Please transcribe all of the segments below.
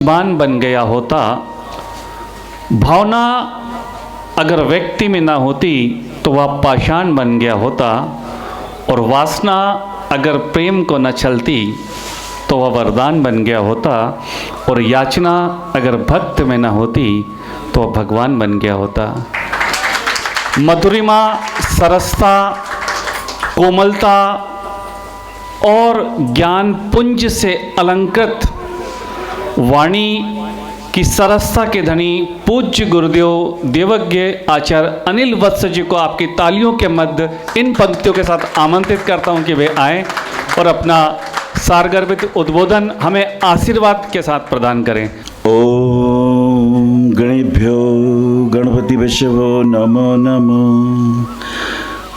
मान बन गया होता। भावना अगर व्यक्ति में ना होती तो वह पाषाण बन गया होता, और वासना अगर प्रेम को न चलती तो वह वरदान बन गया होता, और याचना अगर भक्त में न होती तो वह भगवान बन गया होता। मधुरिमा, सरसता, कोमलता और ज्ञान पुंज से अलंकृत वाणी की सरसता के धनी पूज्य गुरुदेव देवज्ञ आचार्य अनिल वत्स जी को आपकी तालियों के मध्य इन पंक्तियों के साथ आमंत्रित करता हूं कि वे आएं और अपना सारगर्भित उद्बोधन हमें आशीर्वाद के साथ प्रदान करें। ओम गणेभ्यो गणपतिभ्यो नमो नमो,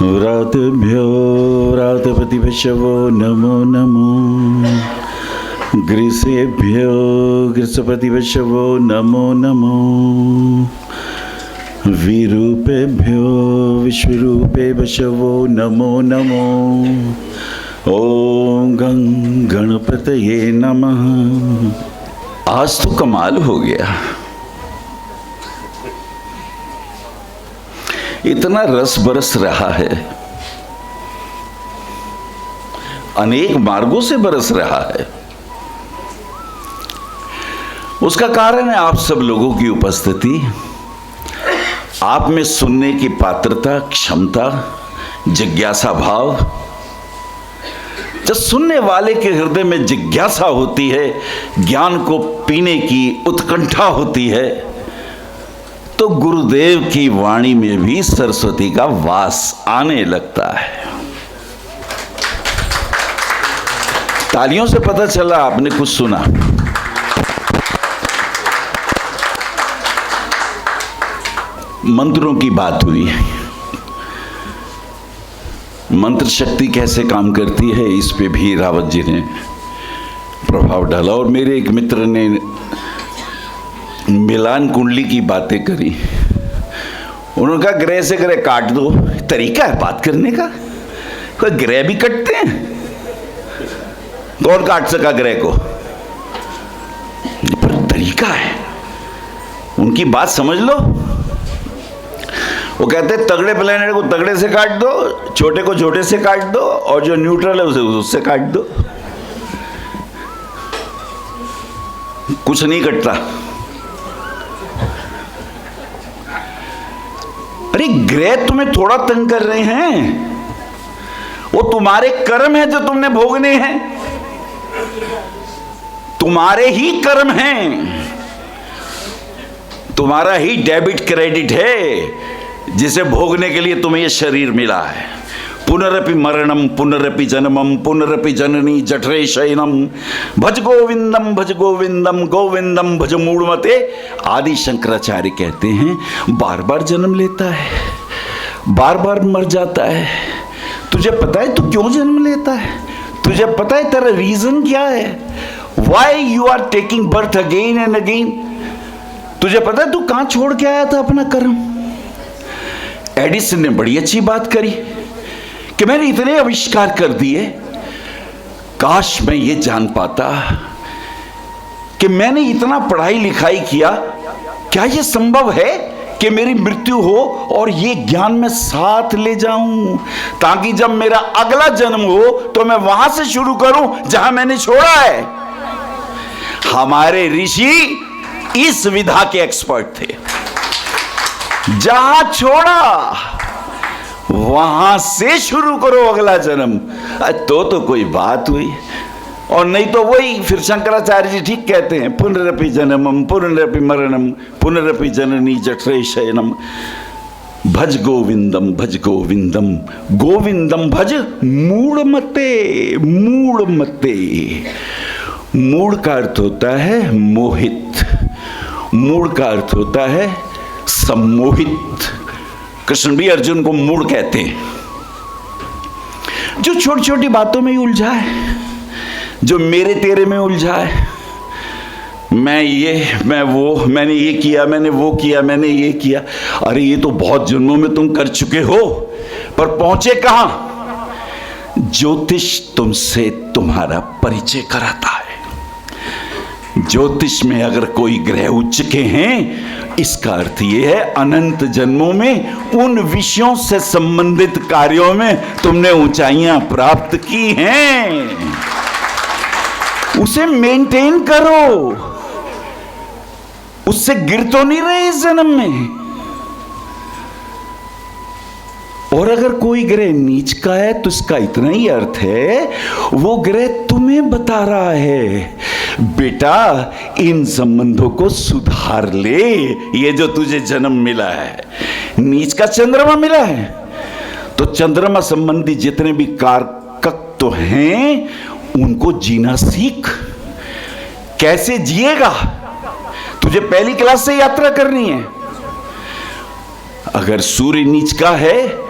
व्रातभ्यो व्रातपतिभ्यो नमो नमो, ग्रीसेभ्यो ग्रीसपतिभ्यो नमो नमो, विरूपेभ्यो विश्वरूपेभ्यो नमो नमो। ओम गं गणपतये नमः। आज तो कमाल हो गया, इतना रस बरस रहा है, अनेक मार्गों से बरस रहा है। उसका कारण है आप सब लोगों की उपस्थिति, आप में सुनने की पात्रता, क्षमता, जिज्ञासा भाव। जब सुनने वाले के हृदय में जिज्ञासा होती है, ज्ञान को पीने की उत्कंठा होती है, तो गुरुदेव की वाणी में भी सरस्वती का वास आने लगता है। तालियों से पता चला आपने कुछ सुना। मंत्रों की बात हुई, मंत्र शक्ति कैसे काम करती है इस पे भी रावत जी ने प्रभाव डाला। और मेरे एक मित्र ने मिलान कुंडली की बातें करी। उन्होंने कहा ग्रह से ग्रह काट दो, तरीका है बात करने का। कोई ग्रह भी कटते हैं? कौन काट सका ग्रह को? पर तरीका है, उनकी बात समझ लो। वो कहते हैं तगड़े प्लेनेट को तगड़े से काट दो, छोटे को छोटे से काट दो, और जो न्यूट्रल है उसे उससे काट दो। कुछ नहीं कटता। अरे ग्रह तुम्हें थोड़ा तंग कर रहे हैं, वो तुम्हारे कर्म है जो तुमने भोगने हैं, तुम्हारे ही कर्म हैं, तुम्हारा ही डेबिट क्रेडिट है जिसे भोगने के लिए तुम्हें यह शरीर मिला है। पुनरपि मरणम पुनरपि जन्मम पुनरपि जननी जठरे शयनम, भज गोविंदम भज गोविंदम गोविंदम भज मूढ़मते। आदि शंकराचार्य कहते हैं बार बार जन्म लेता है, बार बार मर जाता है। तुझे पता है तू क्यों जन्म लेता है? तुझे पता है तेरा रीजन क्या है? Why you are taking birth again and again? तुझे पता है तू कहां छोड़ के आया था अपना कर्म? एडिसन ने बड़ी अच्छी बात करी कि मैंने इतने आविष्कार कर दिए, काश मैं ये जान पाता कि मैंने इतना पढ़ाई लिखाई किया, क्या ये संभव है कि मेरी मृत्यु हो और ये ज्ञान मैं साथ ले जाऊं, ताकि जब मेरा अगला जन्म हो तो मैं वहां से शुरू करूं जहां मैंने छोड़ा है। हमारे ऋषि इस विधा के एक्सपर्ट थे, जहां छोड़ा वहां से शुरू करो अगला जन्म। तो कोई बात हुई, और नहीं तो वही फिर शंकराचार्य जी ठीक कहते हैं, पुनरपि जन्मम पुनरपि मरणम पुनरपि जननी जठरे शयनम, भज गोविंदम भज गोविंदम गोविंदम भज मूढ़मते। मूढ़मते, मूढ़ का अर्थ होता है मोहित, मूढ़ का अर्थ होता है सम्मोहित। कृष्ण भी अर्जुन को मूढ़ कहते हैं, जो छोटी छोटी बातों में ही उलझा है, जो मेरे तेरे में उलझा है। मैं ये मैं वो, मैंने ये किया, मैंने वो किया, मैंने ये किया। अरे ये तो बहुत जन्मों में तुम कर चुके हो, पर पहुंचे कहां? ज्योतिष तुमसे तुम्हारा परिचय कराता है। ज्योतिष में अगर कोई ग्रह उच्च के हैं, इसका अर्थ यह है अनंत जन्मों में उन विषयों से संबंधित कार्यों में तुमने ऊंचाइयां प्राप्त की हैं। उसे मेंटेन करो, उससे गिर तो नहीं रहे इस जन्म में। और अगर कोई ग्रह नीच का है तो इसका इतना ही अर्थ है वो ग्रह तुम्हें बता रहा है, बेटा इन संबंधों को सुधार ले। ये जो तुझे जन्म मिला है, नीच का चंद्रमा मिला है, तो चंद्रमा संबंधी जितने भी कारक तो हैं उनको जीना सीख। कैसे जिएगा तुझे पहली क्लास से यात्रा करनी है। अगर सूर्य नीच का है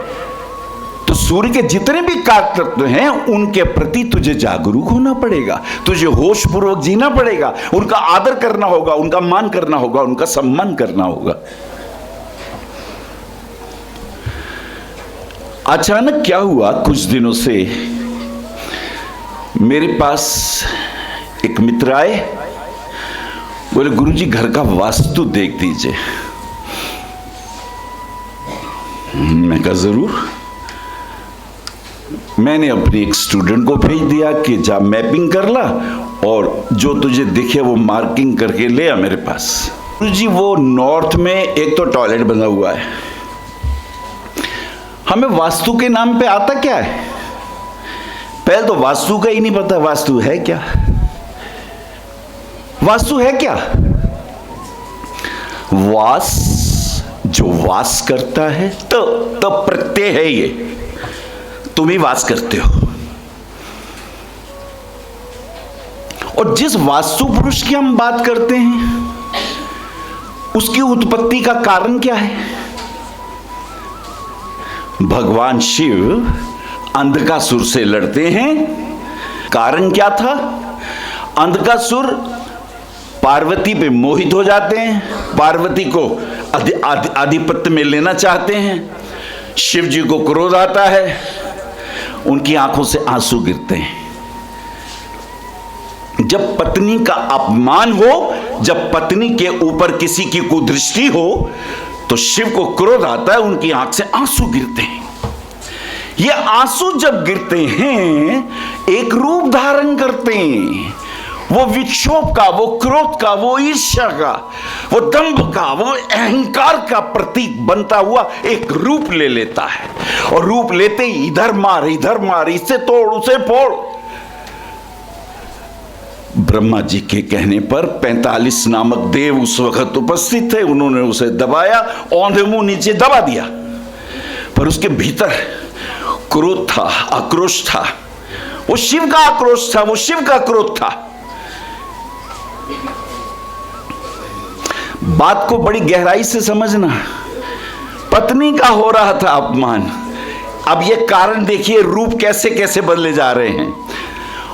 तो सूर्य के जितने भी कारक तत्व हैं उनके प्रति तुझे जागरूक होना पड़ेगा, तुझे होश पूर्वक जीना पड़ेगा, उनका आदर करना होगा, उनका मान करना होगा, उनका सम्मान करना होगा। अचानक क्या हुआ, कुछ दिनों से मेरे पास एक मित्र आए, बोले गुरुजी घर का वास्तु देख दीजिए। मैं कहा जरूर। मैंने अपने एक स्टूडेंट को भेज दिया कि जा मैपिंग कर ला और जो तुझे दिखे वो मार्किंग करके ले आ मेरे पास। गुरुजी वो नॉर्थ में एक तो टॉयलेट बना हुआ है। हमें वास्तु के नाम पे आता क्या है, पहले तो वास्तु का ही नहीं पता वास्तु है क्या। वास्तु है क्या? वास जो वास करता है, तो प्रत्यय है, ये तुम ही वास करते हो। और जिस वास्तु पुरुष की हम बात करते हैं उसकी उत्पत्ति का कारण क्या है? भगवान शिव अंधकासुर से लड़ते हैं। कारण क्या था? अंधकासुर पार्वती पे मोहित हो जाते हैं, पार्वती को आधिपत्य में लेना चाहते हैं। शिव जी को क्रोध आता है, उनकी आंखों से आंसू गिरते हैं। जब पत्नी का अपमान हो, जब पत्नी के ऊपर किसी की कुदृष्टि हो तो शिव को क्रोध आता है, उनकी आंख से आंसू गिरते हैं। ये आंसू जब गिरते हैं एक रूप धारण करते हैं, वो विक्षोभ का, वो क्रोध का, वो ईर्ष्या का, वो दंभ का, वो अहंकार का प्रतीक बनता हुआ एक रूप ले लेता है। और रूप लेते ही इधर मार, इससे तोड़, उसे फोड़। ब्रह्मा जी के कहने पर 45 नामक देव उस वक्त उपस्थित थे। उन्होंने उसे दबाया, औंधे मुंह नीचे दबा दिया, पर उसके भीतर क्रोध था, आक्रोश था। वो शिव का आक्रोश था, वो शिव का क्रोध था। बात को बड़ी गहराई से समझना। पत्नी का हो रहा था अपमान। अब ये कारण देखिए, रूप कैसे कैसे बदले जा रहे हैं।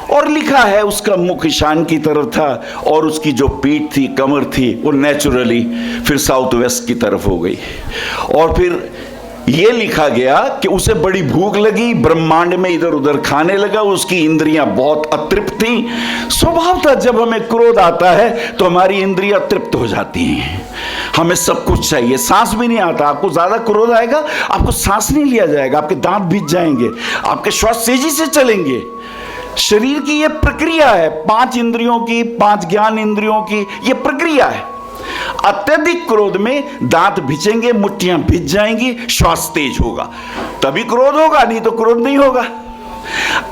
और लिखा है उसका मुख ईशान की तरफ था और उसकी जो पीठ थी, कमर थी, वो नेचुरली फिर साउथ वेस्ट की तरफ हो गई। और फिर ये लिखा गया कि उसे बड़ी भूख लगी, ब्रह्मांड में इधर उधर खाने लगा, उसकी इंद्रियां बहुत अतृप्त थी। स्वभाव था जब हमें क्रोध आता है तो हमारी इंद्रियां तृप्त हो जाती हैं, हमें सब कुछ चाहिए, सांस भी नहीं आता। आपको ज्यादा क्रोध आएगा, आपको सांस नहीं लिया जाएगा, आपके दांत भीग जाएंगे, आपके श्वास तेजी से चलेंगे। शरीर की यह प्रक्रिया है, 5 इंद्रियों की, 5 ज्ञान इंद्रियों की यह प्रक्रिया है। अत्यधिक क्रोध में दांत भिजेंगे, मुट्ठियां भिज जाएंगी, श्वास तेज होगा, तभी क्रोध होगा, नहीं तो क्रोध नहीं होगा।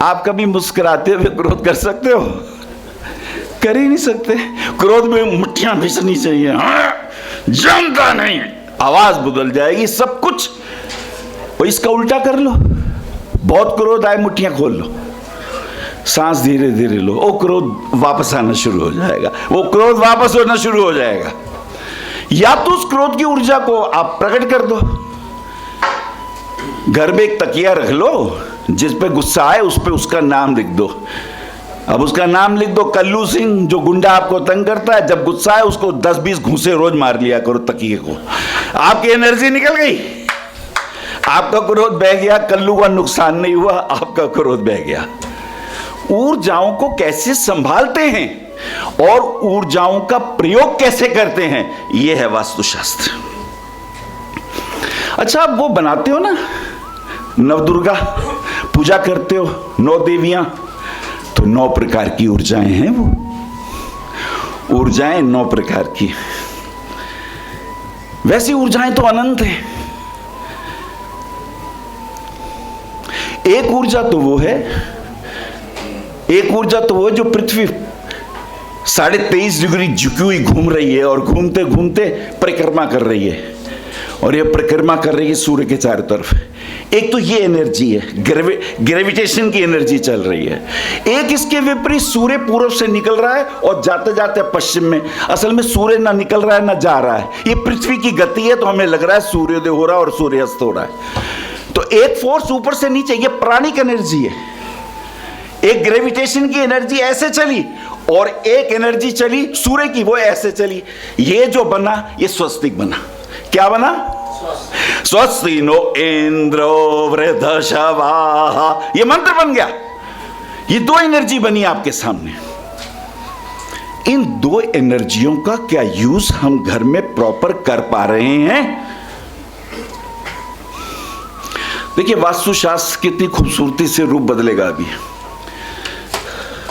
आप कभी मुस्कुराते हुए क्रोध कर सकते हो? कर ही नहीं सकते। क्रोध में मुट्ठियां भिजनी चाहिए, जमता नहीं, आवाज बदल जाएगी, सब कुछ। और इसका उल्टा कर लो, बहुत क्रोध आए, मुट्ठियां खोल लो, सांस धीरे धीरे लो, वो क्रोध वापस आना शुरू हो जाएगा, वो क्रोध वापस होना शुरू हो जाएगा। या तो उस क्रोध की ऊर्जा को आप प्रकट कर दो। घर में एक तकिया रख लो, जिस पे गुस्सा आए उस पे उसका नाम लिख दो। अब उसका नाम लिख दो कल्लू सिंह, जो गुंडा आपको तंग करता है। जब गुस्सा है उसको 10-20 घूंसे रोज मार लिया करो तकिए को, आपकी एनर्जी निकल गई, आपका क्रोध बह गया, कल्लू का नुकसान नहीं हुआ, आपका क्रोध बह गया। ऊर्जाओं को कैसे संभालते हैं? और ऊर्जाओं का प्रयोग कैसे करते हैं, यह है वास्तुशास्त्र। अच्छा, आप वो बनाते हो ना, नवदुर्गा पूजा करते हो, 9 देवियां, तो 9 प्रकार की ऊर्जाएं हैं। वो ऊर्जाएं 9 प्रकार की। वैसी ऊर्जाएं तो अनंत हैं। एक ऊर्जा तो वो है, एक ऊर्जा तो वो जो पृथ्वी 23.5 डिग्री झुकी हुई घूम रही है और घूमते घूमते परिक्रमा कर रही है, और ये परिक्रमा कर रही है सूर्य के चारों तरफ। एक तो ये एनर्जी है, ग्रेविटेशन की एनर्जी चल रही है। एक इसके विपरीत सूर्य पूर्व से निकल रहा है और जाते जाते पश्चिम में। असल में सूर्य ना निकल रहा है ना जा रहा है, ये पृथ्वी की गति है, तो हमें लग रहा है सूर्योदय हो रहा है और सूर्यास्त हो रहा है। तो एक फोर्स ऊपर से नीचे, ये प्राणिक एनर्जी है। एक ग्रेविटेशन की एनर्जी ऐसे चली और एक एनर्जी चली सूर्य की, वो ऐसे चली। ये जो बना, ये स्वस्तिक बना। क्या बना? स्वस्ति नो इंद्रो वृद्धशवाः, ये मंत्र बन गया। ये 2 एनर्जी बनी आपके सामने। इन 2 एनर्जियों का क्या यूज हम घर में प्रॉपर कर पा रहे हैं? देखिए, वास्तुशास्त्र कितनी खूबसूरती से रूप बदलेगा। अभी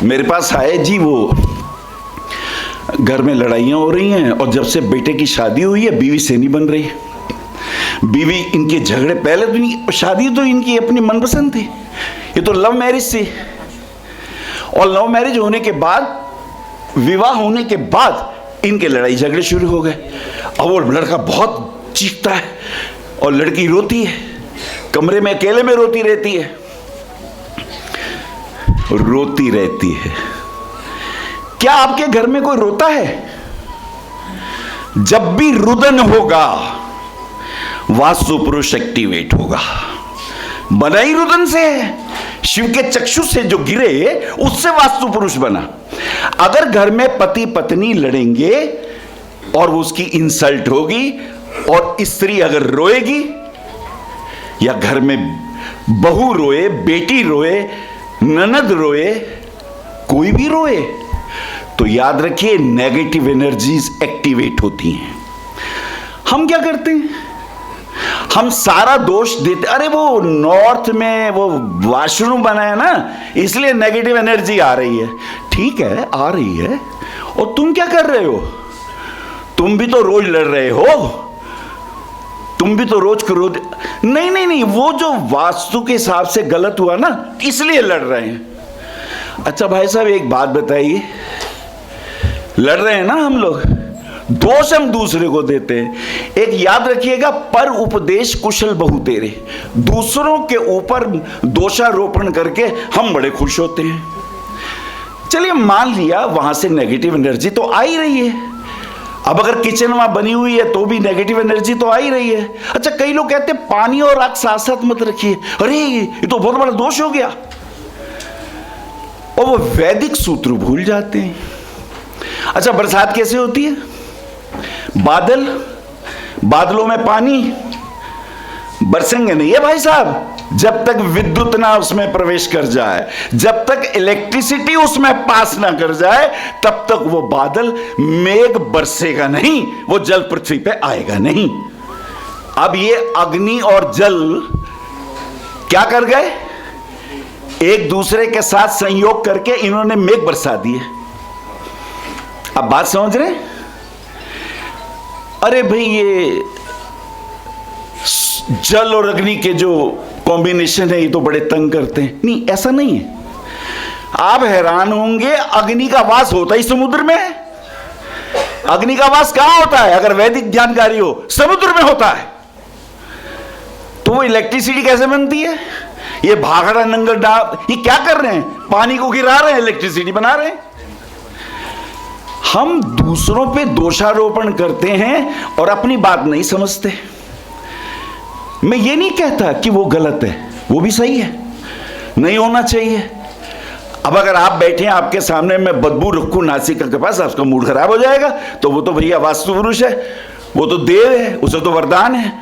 मेरे पास आए जी, वो घर में लड़ाइयां हो रही हैं और जब से बेटे की शादी हुई है बीवी से नहीं बन रही है। बीवी, इनके झगड़े, पहले तो शादी तो इनकी अपनी मनपसंद थी, ये तो लव मैरिज थी, और लव मैरिज होने के बाद, विवाह होने के बाद इनके लड़ाई झगड़े शुरू हो गए। अब वो लड़का बहुत चीखता है और लड़की रोती है, कमरे में अकेले में रोती रहती है, रोती रहती है। क्या आपके घर में कोई रोता है? जब भी रुदन होगा, वास्तु पुरुष एक्टिवेट होगा। बना ही रुदन से है, शिव के चक्षु से जो गिरे उससे वास्तु पुरुष बना। अगर घर में पति पत्नी लड़ेंगे और उसकी इंसल्ट होगी, और स्त्री अगर रोएगी, या घर में बहू रोए, बेटी रोए, ननद रोए, कोई भी रोए, तो याद रखिए नेगेटिव एनर्जीज एक्टिवेट होती हैं। हम क्या करते हैं? हम सारा दोष देते, अरे वो नॉर्थ में वो वॉशरूम बनाया ना, इसलिए नेगेटिव एनर्जी आ रही है। ठीक है, आ रही है, और तुम क्या कर रहे हो? तुम भी तो रोज लड़ रहे हो, तुम भी तो रोज करो। नहीं नहीं नहीं, वो जो वास्तु के हिसाब से गलत हुआ ना, इसलिए लड़ रहे हैं। अच्छा भाई साहब, एक बात बताइए, लड़ रहे हैं ना हम लोग, दोष हम दूसरे को देते हैं। एक याद रखिएगा, पर उपदेश कुशल बहु तेरे, दूसरों के ऊपर दोषारोपण करके हम बड़े खुश होते हैं। चलिए मान लिया वहां से नेगेटिव एनर्जी तो आ ही रही है। अब अगर किचन वहां बनी हुई है तो भी नेगेटिव एनर्जी तो आ ही रही है। अच्छा, कई लोग कहते हैं पानी और आग साथ साथ मत रखिए, अरे ये तो बहुत बड़ा दोष हो गया, और वो वैदिक सूत्र भूल जाते हैं। अच्छा, बरसात कैसे होती है? बादल, बादलों में पानी, बरसेंगे नहीं है भाई साहब जब तक विद्युत ना उसमें प्रवेश कर जाए, जब तक इलेक्ट्रिसिटी उसमें पास ना कर जाए, तब तक वो बादल, मेघ बरसेगा नहीं, वो जल पृथ्वी पे आएगा नहीं। अब ये अग्नि और जल क्या कर गए? एक दूसरे के साथ संयोग करके इन्होंने मेघ बरसा दिए। अब बात समझ रहे? अरे भाई, ये जल और अग्नि के जो कॉम्बिनेशन है ये तो बड़े तंग करते हैं। नहीं, ऐसा नहीं है। आप हैरान होंगे, अग्नि का वास होता ही समुद्र में है। अग्नि का वास कहां होता है? अगर वैदिक जानकारी हो, समुद्र में होता है। तो वो इलेक्ट्रिसिटी कैसे बनती है? ये भागड़ा नंगर डाब, ये क्या कर रहे हैं? पानी को गिरा रहे हैं, इलेक्ट्रिसिटी बना रहे हैं। हम दूसरों पे दोषारोपण करते हैं और अपनी बात नहीं समझते। मैं ये नहीं कहता कि वो गलत है, वो भी सही है, नहीं होना चाहिए। अब अगर आप बैठे हैं, आपके सामने मैं बदबू रखूं नासिका के पास, आपका मूड खराब हो जाएगा, तो वो तो भैया वास्तु पुरुष है, वो तो देव है, उसे तो वरदान है।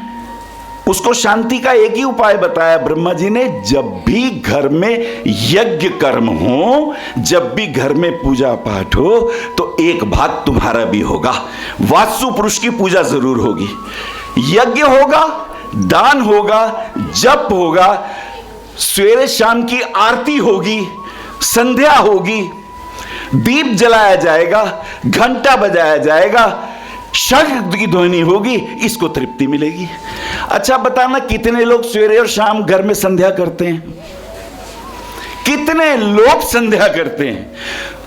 उसको शांति का एक ही उपाय बताया ब्रह्मा जी ने, जब भी घर में यज्ञ कर्म हो, जब भी घर में पूजा पाठ हो, तो एक भाग तुम्हारा भी होगा। वास्तु पुरुष की पूजा जरूर होगी, यज्ञ होगा, दान होगा, जप होगा, सवेरे शाम की आरती होगी, संध्या होगी, दीप जलाया जाएगा, घंटा बजाया जाएगा, शंख की ध्वनि होगी, इसको तृप्ति मिलेगी। अच्छा बताना, कितने लोग सवेरे और शाम घर में संध्या करते हैं? कितने लोग संध्या करते हैं?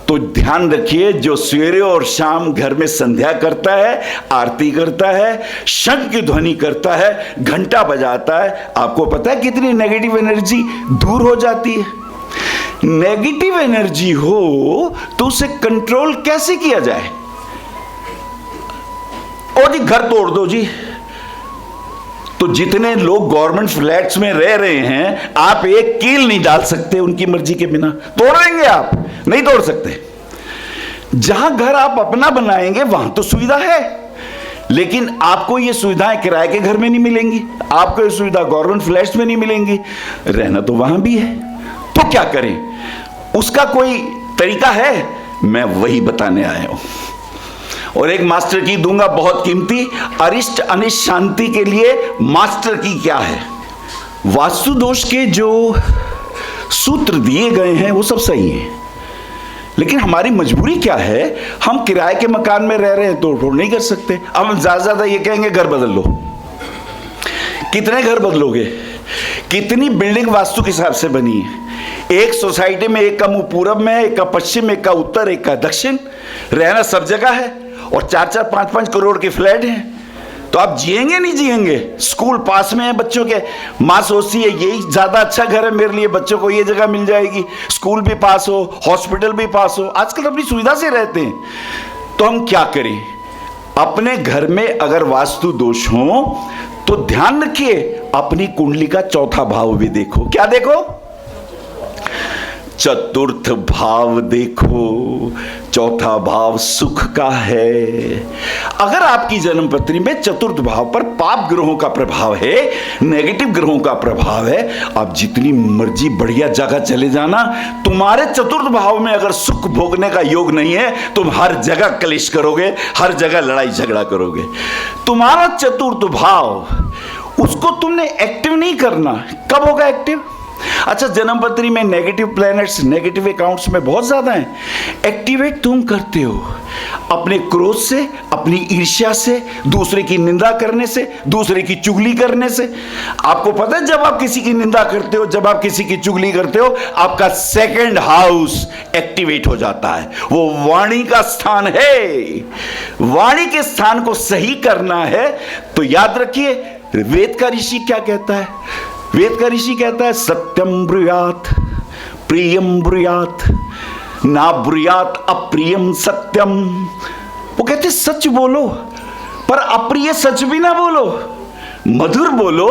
तो ध्यान रखिए, जो सवेरे और शाम घर में संध्या करता है, आरती करता है, शंख की ध्वनि करता है, घंटा बजाता है, आपको पता है कितनी नेगेटिव एनर्जी दूर हो जाती है। नेगेटिव एनर्जी हो तो उसे कंट्रोल कैसे किया जाए? और जी घर तोड़ दो जी। तो जितने लोग गवर्नमेंट फ्लैट्स में रह रहे हैं, आप एक कील नहीं डाल सकते उनकी मर्जी के बिना। तोड़ देंगे आप? नहीं तोड़ सकते। जहां घर आप अपना बनाएंगे वहां तो सुविधा है, लेकिन आपको ये सुविधाएं किराए के घर में नहीं मिलेंगी, आपको ये सुविधा गवर्नमेंट फ्लैट्स में नहीं मिलेंगी। रहना तो वहां भी है, तो क्या करें? उसका कोई तरीका है? मैं वही बताने आया हूं। और एक मास्टर की दूंगा बहुत कीमती, अरिष्ट अनिष्ट शांति के लिए मास्टर की क्या है। वास्तु दोष के जो सूत्र दिए गए हैं वो सब सही है, लेकिन हमारी मजबूरी क्या है? हम किराए के मकान में रह रहे हैं, तोड़ नहीं कर सकते। अब हम ज्यादा ये कहेंगे घर बदल लो। कितने घर बदलोगे? कितनी बिल्डिंग वास्तु के हिसाब से बनी है? एक सोसाइटी में एक का मुंह पूरब में है, एक का पश्चिम, एक का उत्तर, एक का दक्षिण। रहना सब जगह है और 4-4, 5-5 करोड़ के फ्लैट हैं, तो आप जिएंगे नहीं जिएंगे? स्कूल पास में है बच्चों के, माँ सोचती है यही ज्यादा अच्छा घर है मेरे लिए, बच्चों को ये जगह मिल जाएगी, स्कूल भी पास हो, हॉस्पिटल भी पास हो। आजकल अपनी सुविधा से रहते हैं। तो हम क्या करें? अपने घर में अगर वास्तु दोष हो तो ध्यान रखिए, अपनी कुंडली का चौथा भाव भी देखो। क्या देखो? चतुर्थ भाव देखो। चौथा भाव सुख का है। अगर आपकी जन्मपत्री में चतुर्थ भाव पर पाप ग्रहों का प्रभाव है, नेगेटिव ग्रहों का प्रभाव है, आप जितनी मर्जी बढ़िया जगह चले जाना, तुम्हारे चतुर्थ भाव में अगर सुख भोगने का योग नहीं है, तुम हर जगह क्लेश करोगे, हर जगह लड़ाई झगड़ा करोगे। तुम्हारा चतुर्थ भाव, उसको तुमने एक्टिव नहीं करना। कब होगा एक्टिव? अच्छा, जन्मपत्री में नेगेटिव प्लैनेट्स, नेगेटिव अकाउंट्स में बहुत ज्यादा हैं। एक्टिवेट तुम करते हो अपने क्रोध से, अपनी ईर्ष्या से, दूसरे की निंदा करने से, दूसरे की चुगली करने से। आपको पता है, जब आप किसी की निंदा करते हो, जब आप किसी की चुगली करते हो, आपका सेकंड हाउस एक्टिवेट हो जाता है। वो वाणी का स्थान है। वाणी के स्थान को सही करना है तो याद रखिए, वेद का ऋषि क्या कहता है? वेद का ऋषि कहता है, सत्यम ब्रूयात प्रियम ब्रूयात ना ब्रूयात अप्रियम सत्यम। वो कहते सच बोलो, पर अप्रिय सच भी ना बोलो, मधुर बोलो।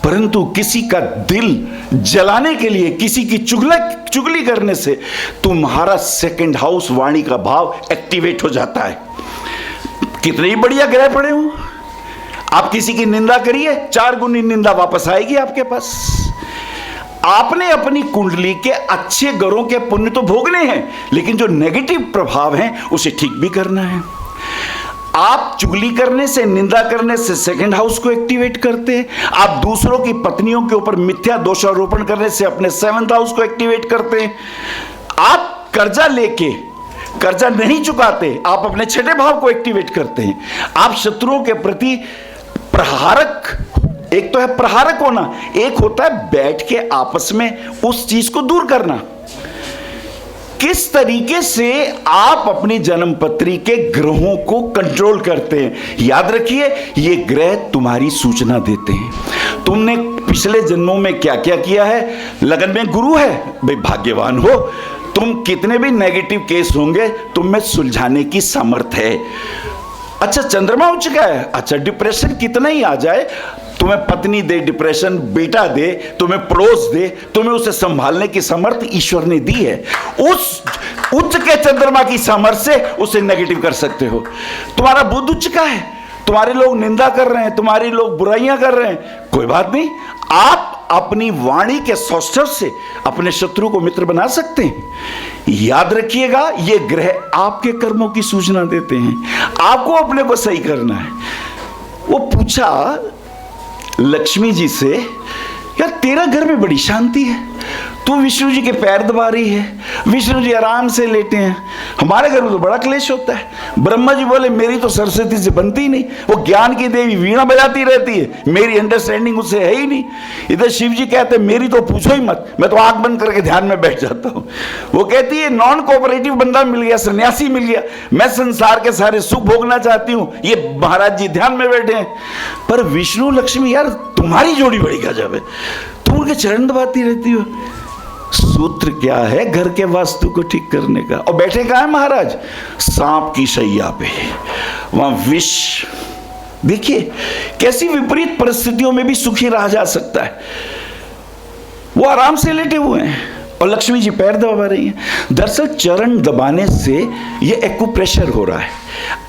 परंतु किसी का दिल जलाने के लिए, किसी की चुगली करने से तुम्हारा सेकंड हाउस वाणी का भाव एक्टिवेट हो जाता है। कितने ही बढ़िया ग्रह पड़े हो, आप किसी की निंदा करिए, 4 गुनी निंदा वापस आएगी आपके पास। आपने अपनी कुंडली के अच्छे ग्रहों के पुण्य तो भोगने हैं, लेकिन जो नेगेटिव प्रभाव हैं उसे ठीक भी करना है। आप चुगली करने से, निंदा करने से सेकंड हाउस को एक्टिवेट करते हैं। आप दूसरों की पत्नियों के ऊपर मिथ्या दोषारोपण करने से अपने 7th हाउस को एक्टिवेट करते हैं। आप कर्जा लेके कर्जा नहीं चुकाते, आप अपने 6ठे भाव को एक्टिवेट करते हैं। आप शत्रुओं के प्रति प्रहारक, एक तो है प्रहारक होना, एक होता है बैठ के आपस में उस चीज को दूर करना। किस तरीके से आप अपनी जन्मपत्री के ग्रहों को कंट्रोल करते हैं? याद रखिए, ये ग्रह तुम्हारी सूचना देते हैं। तुमने पिछले जन्मों में क्या क्या किया है। लगन में गुरु है, भाई भाग्यवान हो। तुम कितने भी नेगेटिव केस होंगे, तुम में सुलझाने की सामर्थ्य है। अच्छा, चंद्रमा उच्च का है, अच्छा डिप्रेशन कितना ही आ जाए, तुम्हें पत्नी दे डिप्रेशन, बेटा दे, तुम्हें पड़ोस दे, तुम्हें उसे संभालने की समर्थ ईश्वर ने दी है। उस उच्च के चंद्रमा की सामर्थ्य से उसे नेगेटिव कर सकते हो। तुम्हारा बुध उच्च का है, तुम्हारे लोग निंदा कर रहे हैं, तुम्हारे लोग बुराइयां कर रहे हैं, कोई बात नहीं, आप अपनी वाणी के सौष्ठव से अपने शत्रु को मित्र बना सकते हैं। याद रखिएगा, ये ग्रह आपके कर्मों की सूचना देते हैं, आपको अपने को सही करना है। वो पूछा लक्ष्मी जी से, यार तेरा घर में बड़ी शांति है, तू विष्णु जी के पैर दबा रही है, विष्णु जी आराम से लेटे हैं, हमारे घर में तो बड़ा क्लेश होता है। ब्रह्मा जी बोले मेरी तो सरस्वती से बनती ही नहीं, वो ज्ञान की देवी वीणा बजाती रहती है, मेरी अंडरस्टैंडिंग उससे है ही नहीं। इधर शिव जी कहते हैं मेरी तो पूछो ही मत, मैं तो आंख बंद करके ध्यान में बैठ जाता हूँ। वो कहती है नॉन कोऑपरेटिव बंदा मिल गया, सन्यासी मिल गया, मैं संसार के सारे सुख भोगना चाहती हूँ, ये महाराज जी ध्यान में बैठे हैं। पर विष्णु लक्ष्मी यार तुम्हारी जोड़ी बड़ी गजब है, तुम उनके चरण दबाती रहती हो। सूत्र क्या है घर के वास्तु को ठीक करने का? और बैठे कहाँ है महाराज? सांप की शैया पे, वहां विष। देखिए कैसी विपरीत परिस्थितियों में भी सुखी रहा जा सकता है। वो आराम से लेटे हुए हैं और लक्ष्मी जी पैर दबा रही हैं। दरअसल चरण दबाने से ये एक्यूप्रेशर हो रहा है,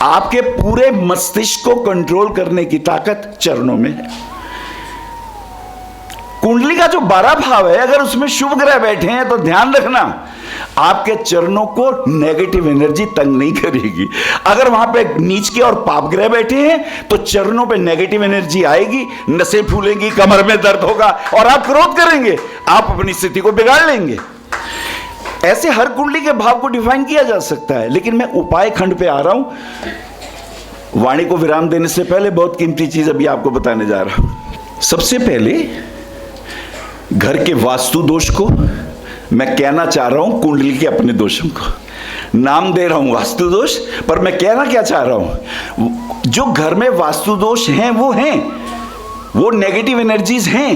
आपके पूरे मस्तिष्क को कंट्रोल करने की ताकत चरणों में है। कुंडली का जो 12 भाव है, अगर उसमें शुभ ग्रह बैठे हैं तो ध्यान रखना आपके चरणों को नेगेटिव एनर्जी तंग नहीं करेगी। अगर वहां पे नीच के और पाप ग्रह बैठे हैं तो चरणों पे नेगेटिव एनर्जी आएगी, नसें फूलेंगी, कमर में दर्द होगा और आप क्रोध करेंगे, आप अपनी स्थिति को बिगाड़ लेंगे। ऐसे हर कुंडली के भाव को डिफाइन किया जा सकता है, लेकिन मैं उपाय खंड पे आ रहा हूं। वाणी को विराम देने से पहले बहुत कीमती चीज अभी आपको बताने जा रहा हूं। सबसे पहले घर के वास्तु दोष को मैं कहना चाह रहा हूं, कुंडली के अपने दोषों को नाम दे रहा हूं वास्तु दोष, पर मैं कहना क्या चाह रहा हूं, जो घर में वास्तु दोष हैं वो नेगेटिव एनर्जीज हैं।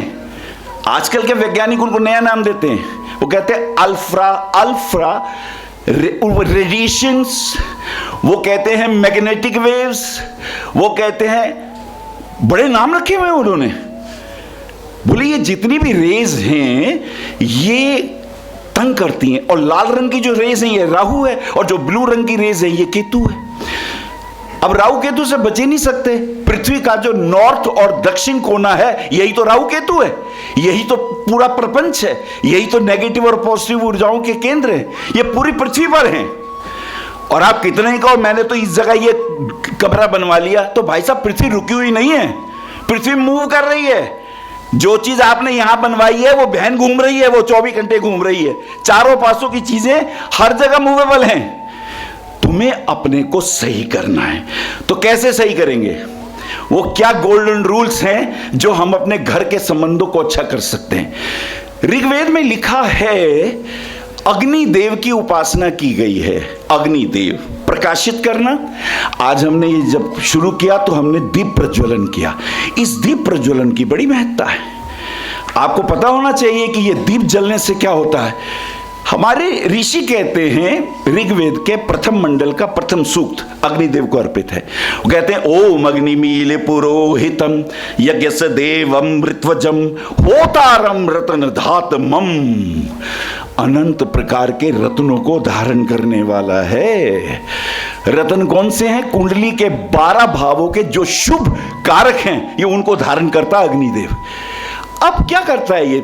आजकल के वैज्ञानिक उनको नया नाम देते हैं, वो कहते हैं अल्फ्रा रेडिएशंस, वो कहते हैं मैग्नेटिक वेव्स, वो कहते हैं, बड़े नाम रखे हुए हैं उन्होंने। बोले ये जितनी भी रेज हैं ये तंग करती हैं, और लाल रंग की जो रेज है ये राहु है, और जो ब्लू रंग की रेज है ये केतु है। अब राहु केतु से बचे नहीं सकते। पृथ्वी का जो नॉर्थ और दक्षिण कोना है यही तो राहु केतु है, यही तो पूरा प्रपंच है, यही तो नेगेटिव और पॉजिटिव ऊर्जाओं के केंद्र हैं, ये पूरी पृथ्वी पर हैं। और आप कितने ही कहो मैंने तो इस जगह ये कमरा बनवा लिया, तो भाई साहब पृथ्वी रुकी हुई नहीं है, पृथ्वी मूव कर रही है। जो चीज आपने यहां बनवाई है वो बहन घूम रही है, वो 24 घंटे घूम रही है। चारों पासों की चीजें हर जगह मूवेबल हैं। तुम्हें अपने को सही करना है, तो कैसे सही करेंगे? वो क्या गोल्डन रूल्स हैं जो हम अपने घर के संबंधों को अच्छा कर सकते हैं? ऋग्वेद में लिखा है अग्निदेव की उपासना की गई है। अग्निदेव प्रकाशित करना। आज हमने ये जब शुरू किया तो हमने दीप प्रज्वलन किया। इस दीप प्रज्वलन की बड़ी महत्ता है, आपको पता होना चाहिए कि ये दीप जलने से क्या होता है। हमारे ऋषि कहते हैं, ऋग्वेद के प्रथम मंडल का प्रथम सूक्त अग्निदेव को अर्पित है। वो कहते हैं ओम अग्निमील पुरोहितम यज्ञस्य देवम ऋत्वजम होतारम रत्न धातमम। अनंत प्रकार के रत्नों को धारण करने वाला है। रत्न कौन से हैं? कुंडली के 12 भावों के जो शुभ कारक हैं ये उनको धारण करता अग्निदेव। अब क्या करता है ये?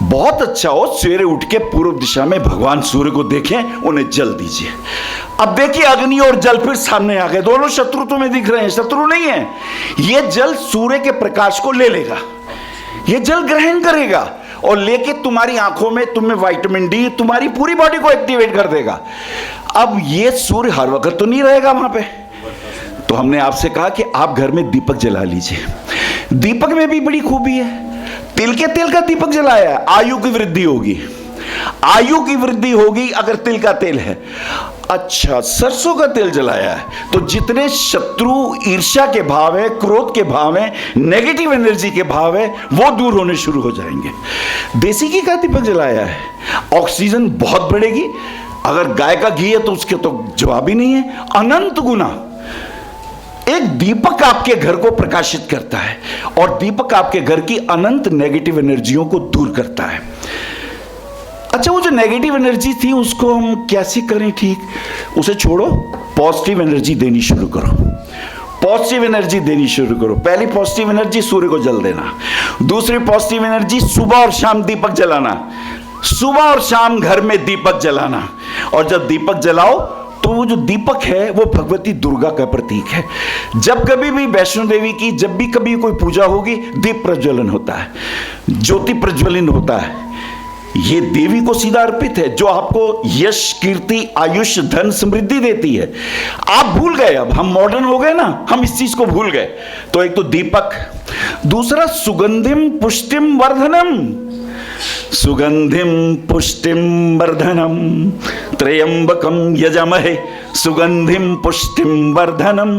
बहुत अच्छा हो सवेरे उठ के पूर्व दिशा में भगवान सूर्य को देखें, उन्हें जल दीजिए। अब देखिए अग्नि और जल फिर सामने आ गए, दोनों शत्रु तुम्हें दिख रहे हैं, शत्रु नहीं है। ये जल सूर्य के प्रकाश को ले लेगा, ये जल ग्रहण करेगा और लेके तुम्हारी आंखों में तुम्हें विटामिन डी, तुम्हारी पूरी बॉडी को एक्टिवेट कर देगा। अब ये सूर्य हर वक्त तो नहीं रहेगा वहां पे, तो हमने आपसे कहा कि आप घर में दीपक जला लीजिए। दीपक में भी बड़ी खूबी है। तिल के तेल का दीपक जलाया है, आयु की वृद्धि होगी, आयु की वृद्धि होगी अगर तिल का तेल है। अच्छा, सरसों का तेल जलाया है तो जितने शत्रु ईर्ष्या के भाव है, क्रोध के भाव है, नेगेटिव एनर्जी के भाव है, वो दूर होने शुरू हो जाएंगे। देसी घी का दीपक जलाया है, ऑक्सीजन बहुत बढ़ेगी। अगर गाय का घी है तो उसके तो जवाब ही नहीं है, अनंत गुना। एक दीपक आपके घर को प्रकाशित करता है और दीपक आपके घर की अनंत नेगेटिव एनर्जियों को दूर करता है। अच्छा, वो जो नेगेटिव एनर्जी थी उसको हम कैसे करें ठीक? उसे छोड़ो, पॉजिटिव एनर्जी देनी शुरू करो। पॉजिटिव एनर्जी देनी शुरू करो। पहली पॉजिटिव एनर्जी सूर्य को जल देना। दूसरी पॉजिटिव एनर्जी सुबह और शाम दीपक जलाना। सुबह और शाम घर में दीपक जलाना। और जब दीपक जलाओ तो वो जो दीपक है वो भगवती दुर्गा का प्रतीक है। जब कभी भी वैष्णो देवी की जब भी कभी कोई पूजा होगी, दीप प्रज्वलन होता है, ज्योति प्रज्वलन होता है। ये देवी को सीधा अर्पित है, जो आपको यश, कीर्ति, आयुष, धन, समृद्धि देती है। आप भूल गए, अब हम मॉडर्न हो गए ना, हम इस चीज को भूल गए। तो एक तो दीपक, दूसरा सुगंधिम पुष्टिम वर्धनम। सुगंधिम पुष्टिम वर्धनम त्रयंबकम यजमहे सुगंधिम पुष्टिम वर्धनम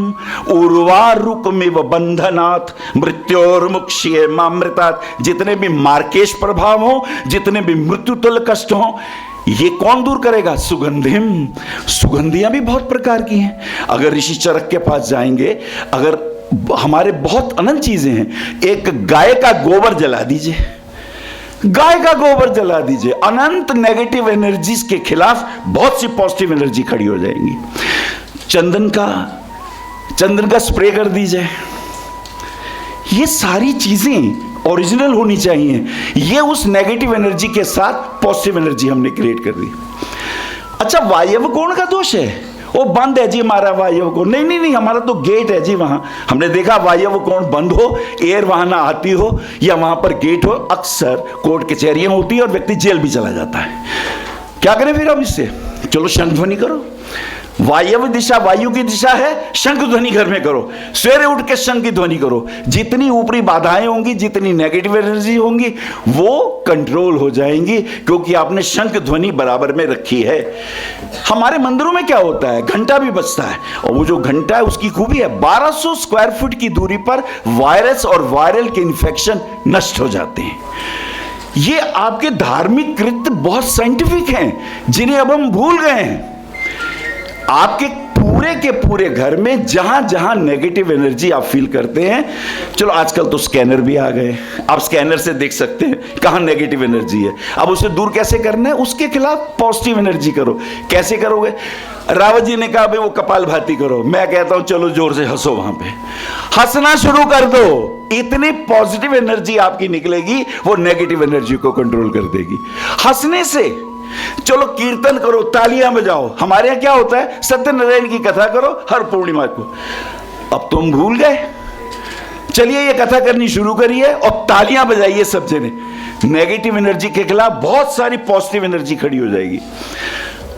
उर्वारुकमिव बंधनात् मृत्योर्मुक्ष्ये मामृतात्। जितने भी मार्केश प्रभाव हो, जितने भी मृत्युतुल्य कष्ट हो, ये कौन दूर करेगा? सुगंधिम। सुगंधियां भी बहुत प्रकार की हैं। अगर ऋषि चरक के पास जाएंगे, अगर हमारे बहुत अनंत चीजें हैं। एक गाय का गोबर जला दीजिए, गाय का गोबर जला दीजिए, अनंत नेगेटिव एनर्जीज के खिलाफ बहुत सी पॉजिटिव एनर्जी खड़ी हो जाएंगी। चंदन का स्प्रे कर दीजिए। ये सारी चीजें ओरिजिनल होनी चाहिए। ये उस नेगेटिव एनर्जी के साथ पॉजिटिव एनर्जी हमने क्रिएट कर दी। अच्छा, वायव्य कोण का दोष है, वो बंद है जी हमारा वायव्य कोण। नहीं, हमारा तो गेट है जी वहां। हमने देखा वायव्य कोण बंद हो, एयर वहां ना आती हो, या वहां पर गेट हो, अक्सर कोर्ट कचहरियां होती है और व्यक्ति जेल भी चला जाता है। क्या करें फिर अब इससे? चलो शंख ध्वनि करो। वायव्य दिशा वायु की दिशा है, शंख ध्वनि घर में करो। सवेरे उठ के शंख की ध्वनि करो। जितनी ऊपरी बाधाएं होंगी, जितनी नेगेटिव एनर्जी होंगी, वो कंट्रोल हो जाएंगी, क्योंकि आपने शंख ध्वनि बराबर में रखी है। हमारे मंदिरों में क्या होता है, घंटा भी बजता है, और वो जो घंटा है उसकी खूबी है, 1200 स्क्वायर फुट की दूरी पर वायरस और वायरल के इन्फेक्शन नष्ट हो जाते हैं। ये आपके धार्मिक कृत्य बहुत साइंटिफिक हैं, जिन्हें अब हम भूल गए हैं। आपके पूरे के पूरे घर में जहां जहां नेगेटिव एनर्जी आप फील करते हैं, चलो आजकल तो स्कैनर भी आ गए, आप स्कैनर से देख सकते हैं कहां नेगेटिव एनर्जी है। अब उसे दूर कैसे करना है? उसके खिलाफ पॉजिटिव एनर्जी करो। कैसे करोगे? रावत जी ने कहा भाई वो कपालभाति करो, मैं कहता हूं चलो जोर से हंसो, वहां पे हंसना शुरू कर दो। इतनी पॉजिटिव एनर्जी आपकी निकलेगी, वो नेगेटिव एनर्जी को कंट्रोल कर देगी हंसने से। चलो कीर्तन करो, तालियां बजाओ। हमारे यहां क्या होता है, सत्यनारायण की कथा करो हर पूर्णिमा को। अब तुम भूल गए, चलिए ये कथा करनी शुरू करिए और तालियां बजाइए सब जने। नेगेटिव एनर्जी के खिलाफ बहुत सारी पॉजिटिव एनर्जी खड़ी हो जाएगी।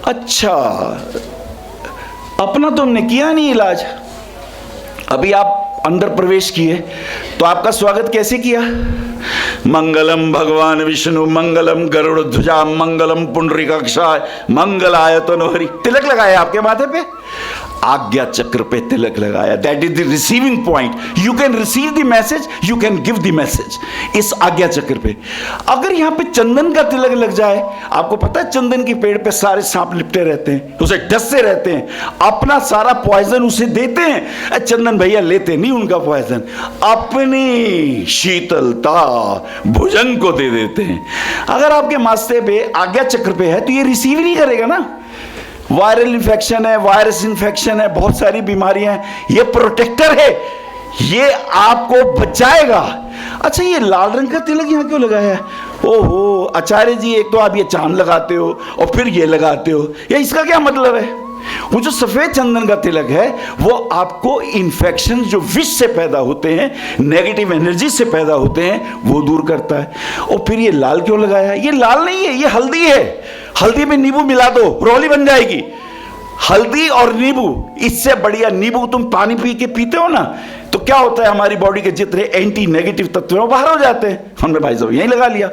अच्छा, अपना तुमने किया नहीं इलाज, अभी आप अंदर प्रवेश किए तो आपका स्वागत कैसे किया? मंगलम भगवान विष्णु, मंगलम गरुड़ ध्वजा, मंगलम पुंडरीकाक्षाय, मंगलाय तनोहरि। तिलक लगाया आपके माथे पे, आज्ञा चक्र पे तिलक लगाया। That is the receiving point. You can receive the message, you can give the message. इस आज्ञा चक्र पे अगर यहां पे चंदन का तिलक लग जाए, आपको पता है चंदन के पेड़ पे सारे सांप लिपटे रहते हैं, उसे डसते रहते हैं, अपना सारा पॉइजन उसे देते हैं। चंदन भैया लेते नहीं उनका पॉइजन, अपनी शीतलता भुजंग को दे देते हैं। अगर आपके माथे पे आज्ञा चक्र पे है तो ये रिसीव नहीं करेगा ना। वायरल इन्फेक्शन है, वायरस इन्फेक्शन है, बहुत सारी बीमारियां हैं, ये प्रोटेक्टर है, ये आपको बचाएगा। अच्छा, ये लाल रंग का तिलक यहां क्यों लगाया है? ओहो आचार्य जी, एक तो आप ये चांद लगाते हो और फिर ये लगाते हो, या इसका क्या मतलब है? वो जो सफेद चंदन का तिलक है वो आपको इन्फेक्शन जो विष से पैदा होते हैं, नेगेटिव एनर्जी से पैदा होते हैं, वो दूर करता है। और फिर ये लाल क्यों लगाया है? ये लाल नहीं है, ये हल्दी है। हल्दी में नींबू मिला दो, रोली बन जाएगी। हल्दी और नींबू, इससे बढ़िया नींबू तुम पानी पी के पीते हो ना, तो क्या होता है, हमारी बॉडी के जितने एंटी नेगेटिव तत्व हैं बाहर हो जाते हैं। हमने भाई साहब यही लगा लिया,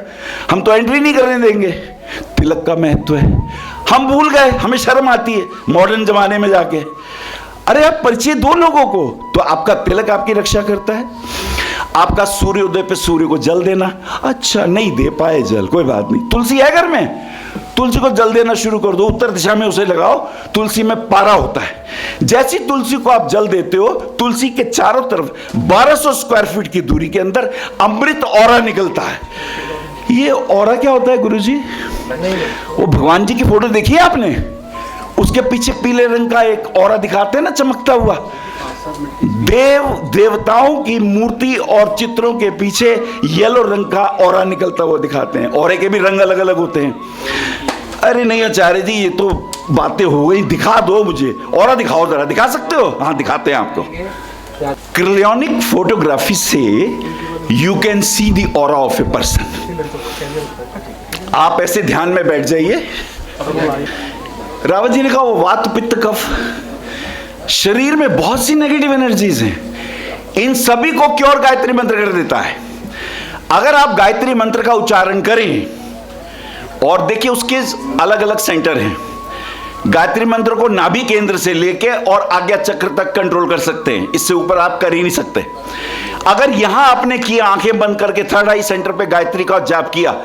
हम तो एंट्री नहीं करने देंगे। तिलक का महत्व है, हम भूल गए, हमें शर्म आती है मॉडर्न जमाने में जाके। अरे आप परिचय दो लोगों को, तो आपका तिलक आपकी रक्षा करता है। आपका सूर्योदय पे सूर्य को जल देना, अच्छा नहीं दे पाए जल, कोई बात नहीं, तुलसी है घर में, तुलसी को जल देना शुरू कर दो, उत्तर दिशा में उसे लगाओ। तुलसी में पारा होता है, जैसी तुलसी को आप जल देते हो, तुलसी के चारों तरफ 1200 स्क्वायर फीट की दूरी के अंदर अमृत ऑरा निकलता है। ये ऑरा क्या होता है गुरुजी? वो भगवान जी की फोटो देखी है आपने? उसके पीछे पीले रंग का एक ऑरा दिखाते हैं ना, चमकता हुआ, देवताओं की मूर्ति और चित्रों के पीछे येलो रंग का ऑरा निकलता हुआ दिखाते हैं। ऑरे के भी रंग अलग अलग होते हैं। अरे नहीं आचार्य जी, ये तो बातें हो गई, दिखा दो मुझे, ऑरा दिखाओ जरा। दिखा सकते हो? हाँ, दिखाते हैं आपको। क्रियोनिक फोटोग्राफी से you can see the aura of a person. आप ऐसे ध्यान में बैठ जाइए। रावत जी ने कहा वो वात पित्त कफ, शरीर में बहुत सी नेगेटिव एनर्जीज हैं, इन सभी को क्योर गायत्री मंत्र कर देता है। अगर आप गायत्री मंत्र का उच्चारण करें, और देखिए उसके अलग अलग सेंटर हैं। गायत्री मंत्र को नाभि केंद्र से लेके और आज्ञा चक्र तक कंट्रोल कर सकते हैं, इससे ऊपर आप कर ही नहीं सकते। अगर यहां आपने किया, आंखें बंद करके थर्ड आई सेंटर पे गायत्री का जाप किया,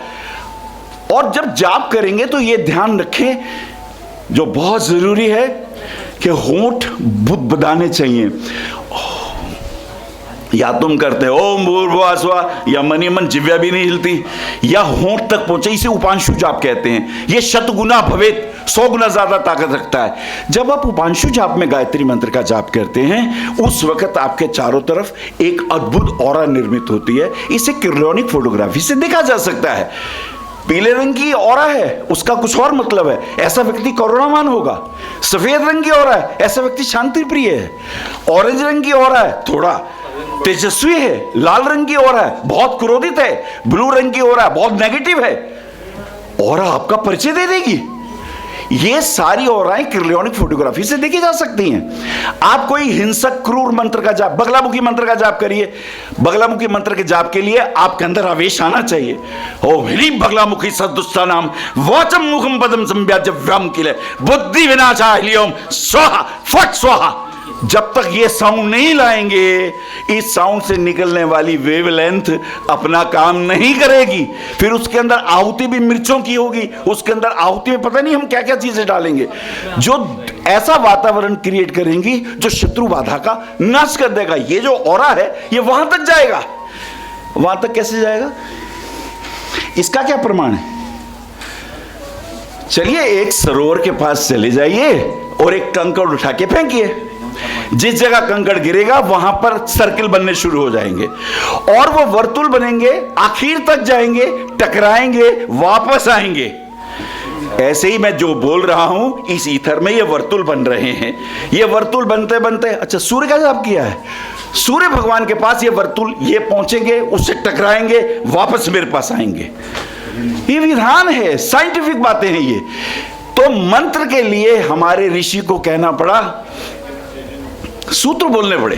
और जब जाप करेंगे तो यह ध्यान रखें, जो बहुत जरूरी है कि होंठ बुदबुदाने चाहिए। या तुम करते हो ओम भूर्भुवः स्वः, या मनी मन जिव्या भी नहीं हिलती, या होंठ तक पहुंचे, इसे उपांशु जाप कहते हैं। ये शतगुना भवेत, 100 गुना ज्यादा ताकत रखता है। जब आप उपांशु जाप में गायत्री मंत्र का जाप करते हैं, उस वक्त आपके चारों तरफ एक अद्भुत ऑरा निर्मित होती है। इसे क्रियोनिक फोटोग्राफी से देखा जा सकता है। पीले रंग की ऑरा है, उसका कुछ और मतलब है, ऐसा व्यक्ति करुणावान होगा। सफेद रंग की ऑरा है, ऐसा व्यक्ति शांति प्रिय है। ऑरेंज रंग की ऑरा है, थोड़ा तेजस्वी है। लाल रंग की ऑरा है, बहुत क्रोधित है। ब्लू रंग की ऑरा है, बहुत नेगेटिव है। ऑरा आपका परिचय दे देगी। ये सारी ऑराएं क्रियोनिक फोटोग्राफी से देखी जा सकती हैं। आप कोई हिंसक क्रूर मंत्र का जाप, बगलामुखी मंत्र का जाप करिए। बगलामुखी मंत्र के जाप के लिए आपके अंदर आवेश आना चाहिए। ओम ह्रीं बगलामुखी सदुष्टानाम वाचम मुखम पदम संव्याज्यव्यम किले बुद्धि विनाशाय ह्रीं स्वाहा फट स्वाहा। जब तक ये साउंड नहीं लाएंगे, इस साउंड से निकलने वाली वेवलेंथ अपना काम नहीं करेगी। फिर उसके अंदर आहुति भी मिर्चों की होगी, उसके अंदर आहुति में पता नहीं हम क्या क्या चीजें डालेंगे, जो ऐसा वातावरण क्रिएट करेंगी जो शत्रु बाधा का नाश कर देगा। ये जो ऑरा है, ये वहां तक जाएगा। वहां तक कैसे जाएगा? इसका क्या प्रमाण है? चलिए एक सरोवर के पास चले जाइए और एक कंकड़ उठा के फेंकिए। जिस जगह कंकड़ गिरेगा वहां पर सर्किल बनने शुरू हो जाएंगे और वो वर्तुल बनेंगे, आखिर तक जाएंगे, टकराएंगे, वापस आएंगे। ऐसे ही मैं जो बोल रहा हूं, इस ईथर में ये वर्तुल बन रहे हैं। ये वर्तुल बनते बनते, अच्छा सूर्य का जाप किया है, सूर्य भगवान के पास ये वर्तुल, ये पहुंचेंगे, उससे टकराएंगे, वापस मेरे पास आएंगे। ये विधान है, साइंटिफिक बातें हैं ये। तो मंत्र के लिए हमारे ऋषि को कहना पड़ा, सूत्र बोलने पड़े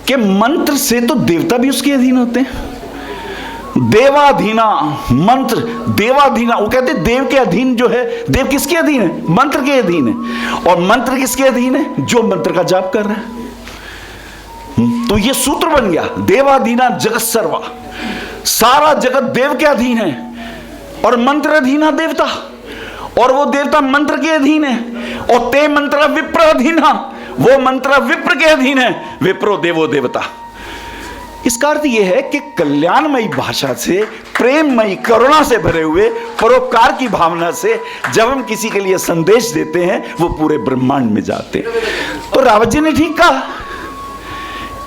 कि मंत्र से तो देवता भी उसके अधीन होते हैं। देवाधीना मंत्र, देवाधीना, वो कहते हैं देव के अधीन जो है, देव किसके अधीन है? मंत्र के अधीन है। और मंत्र किसके अधीन है? जो मंत्र का जाप कर रहा है। तो ये सूत्र बन गया, देवाधीना जगत सर्वा, सारा जगत देव के अधीन है और मंत्र अधीना देवता, और वो देवता मंत्र के अधीन है। और ते मंत्र विप्र अधीना, वो मंत्र विप्र के अधीन है। विप्रो देवो देवता। इसका अर्थ यह है कि कल्याणमयी भाषा से, प्रेममयी करुणा से भरे हुए परोपकार की भावना से जब हम किसी के लिए संदेश देते हैं, वो पूरे ब्रह्मांड में जाते हैं। तो रावत जी ने ठीक कहा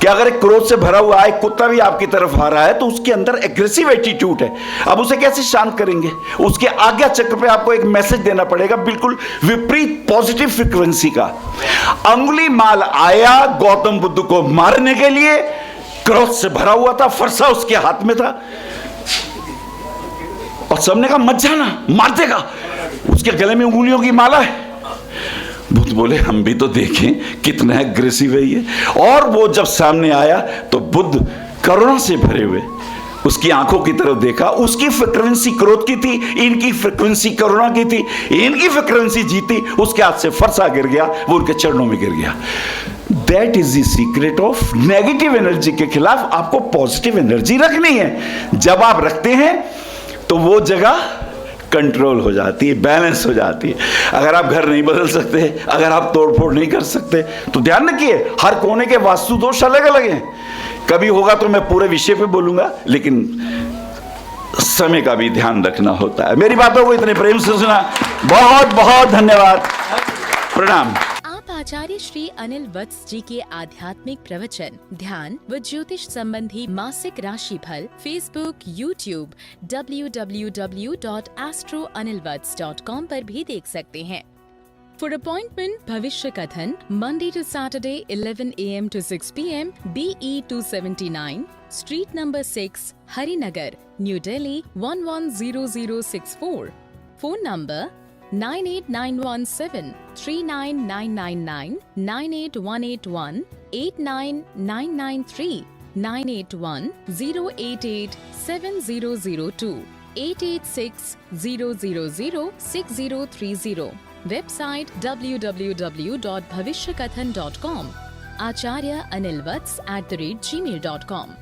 कि अगर एक क्रोध से भरा हुआ एक कुत्ता भी आपकी तरफ आ रहा है तो उसके अंदर एग्रेसिव एटीट्यूड है। अब उसे कैसे शांत करेंगे? उसके आज्ञा चक्र पे आपको एक मैसेज देना पड़ेगा, बिल्कुल विपरीत पॉजिटिव फ्रीक्वेंसी का। अंगुली माल आया गौतम बुद्ध को मारने के लिए, क्रोध से भरा हुआ था, फरसा उसके हाथ में था, और सबने कहा मत जाना, मार देगा। उसके गले में उंगलियों की माला है। बुद्ध बोले हम भी तो देखें कितना एग्रेसिव है ये। और वो जब सामने आया तो बुद्ध करुणा से भरे हुए उसकी आंखों की तरफ देखा। उसकी फ्रीक्वेंसी क्रोध की थी, इनकी फ्रीक्वेंसी करुणा की थी। इनकी फ्रीक्वेंसी जीती, उसके हाथ से फरसा गिर गया, वो उनके चरणों में गिर गया। That is the secret of negative energy के खिलाफ आपको पॉजिटिव एनर्जी रखनी है। जब आप रखते हैं तो वो जगह कंट्रोल हो जाती है, बैलेंस हो जाती है। अगर आप घर नहीं बदल सकते, अगर आप तोड़फोड़ नहीं कर सकते, तो ध्यान रखिए हर कोने के वास्तु दोष अलग अलग हैं। कभी होगा तो मैं पूरे विषय पे बोलूंगा, लेकिन समय का भी ध्यान रखना होता है। मेरी बातों को इतने प्रेम से सुना, बहुत बहुत धन्यवाद, प्रणाम। आचार्य श्री अनिल वत्स जी के आध्यात्मिक प्रवचन, ध्यान व ज्योतिष संबंधी मासिक राशिफल फेसबुक, यूट्यूब, www.astroanilvats.com पर भी देख सकते हैं। For appointment, भविष्य कथन, Monday to Saturday, 11 a.m. to 6 p.m. BE 279, Street number 6, Harinagar, New Delhi 110064. Phone number 98917 39999 98181 89993 981 088 7002 886 000 6030. Website www.bhavishyakathan.com. Acharya Anil Vats @gmail.com.